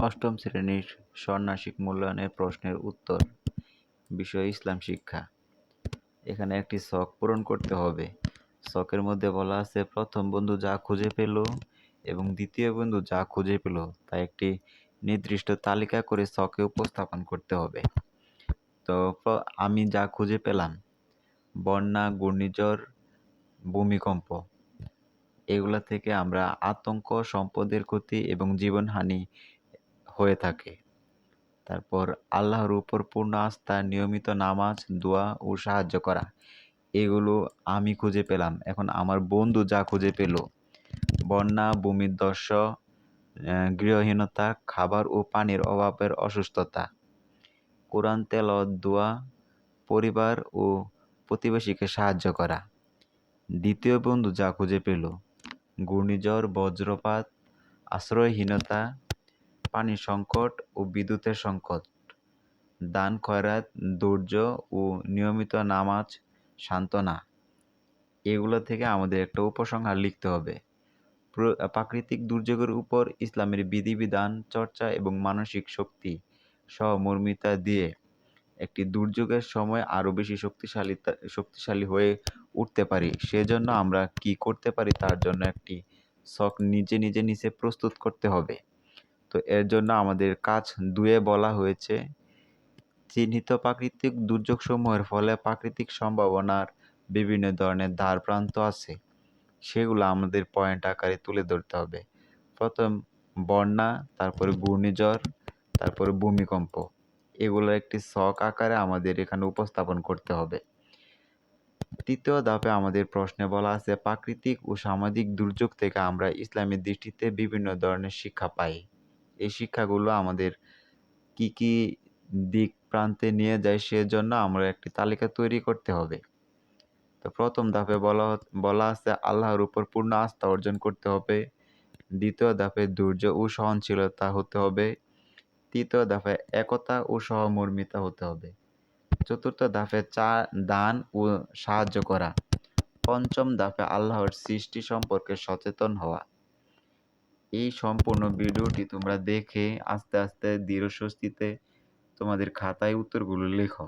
অষ্টম শ্রেণীর ষান্মাসিক মূল্যায়নের প্রশ্নের উত্তর। বিষয় ইসলাম শিক্ষা। এখানে একটি ছক পূরণ করতে হবে। ছকের মধ্যে বলা আছে প্রথম বন্ধু যা খুঁজে পেল এবং দ্বিতীয় বন্ধু যা খুঁজে পেল তা একটি নির্দিষ্ট তালিকা করে ছকে উপস্থাপন করতে হবে। তো আমি যা খুঁজে পেলাম, বন্যা, ঘূর্ণিঝড়, ভূমিকম্প, এগুলা থেকে আমরা আতঙ্ক, সম্পদের ক্ষতি এবং জীবনহানি হয়ে থাকে। তারপর আল্লাহর উপর পূর্ণ আস্থা, নিয়মিত নামাজ, দোয়া ও সাহায্য করা, এগুলো আমি খুঁজে পেলাম। এখন আমার বন্ধু যা খুঁজে পেল, বন্যা, ভূমিধ্বস, গৃহহীনতা, খাবার ও পানির অভাবের অসুস্থতা, কোরআন তেলাওয়াত, দোয়া, পরিবার ও প্রতিবেশীকে সাহায্য করা। দ্বিতীয় বন্ধু যা খুঁজে পেল, ঘূর্ণিঝড়, বজ্রপাত, আশ্রয়হীনতা, পানির সংকট ও বিদ্যুতের সংকট, দান খয়রাত, ধৈর্য ও নিয়মিত নামাজ, সান্ত্বনা, এগুলো থেকে আমাদের একটা উপসংহার লিখতে হবে। প্রাকৃতিক দুর্যোগের উপর ইসলামের বিধিবিধান, চর্চা এবং মানসিক শক্তি সহমর্মিতা দিয়ে একটি দুর্যোগের সময় আরও বেশি শক্তিশালী হয়ে উঠতে পারি। সেজন্য আমরা কি করতে পারি তার জন্য একটি ছক নিচে প্রস্তুত করতে হবে। তো এর জন্য আমাদের কাজ 2 বলা হয়েছে, চিহ্নিত প্রাকৃতিক দুর্যোগসমূহের ফলে প্রাকৃতিক সম্ভাবনার বিভিন্ন ধরনের দ্বারপ্রান্ত আছে, সেগুলো আমাদের পয়েন্ট আকারে তুলে ধরতে হবে। প্রথম বন্যা, তারপরে ঘূর্ণিঝড়, তারপরে ভূমিকম্প, এগুলো একটি ছক আকারে আমাদের এখানে উপস্থাপন করতে হবে। তৃতীয় ধাপে আমাদের প্রশ্নে বলা আছে প্রাকৃতিক ও সামাজিক দুর্যোগ থেকে আমরা ইসলামের দৃষ্টিতে বিভিন্ন ধরনের শিক্ষা পাই। এই শিক্ষাগুলো আমাদের কি কি দিক প্রান্তে নিয়ে যায় সেজন্য আমরা একটি তালিকা তৈরি করতে হবে। তো প্রথম ধাপে বলা আছে আল্লাহর উপর পূর্ণ আস্থা অর্জন করতে হবে। দ্বিতীয় ধাপে ধৈর্য ও সহনশীলতা হতে হবে। তৃতীয় ধাপে একতা ও সহমর্মিতা হতে হবে। চতুর্থ ধাপে দান ও সাহায্য করা। পঞ্চম ধাপে আল্লাহর সৃষ্টি সম্পর্কে সচেতন হওয়া। এই সম্পূর্ণ ভিডিওটি তোমরা দেখে আস্তে আস্তে দৃঢ় স্বস্তিতে তোমাদের খাতায় উত্তরগুলো লেখো।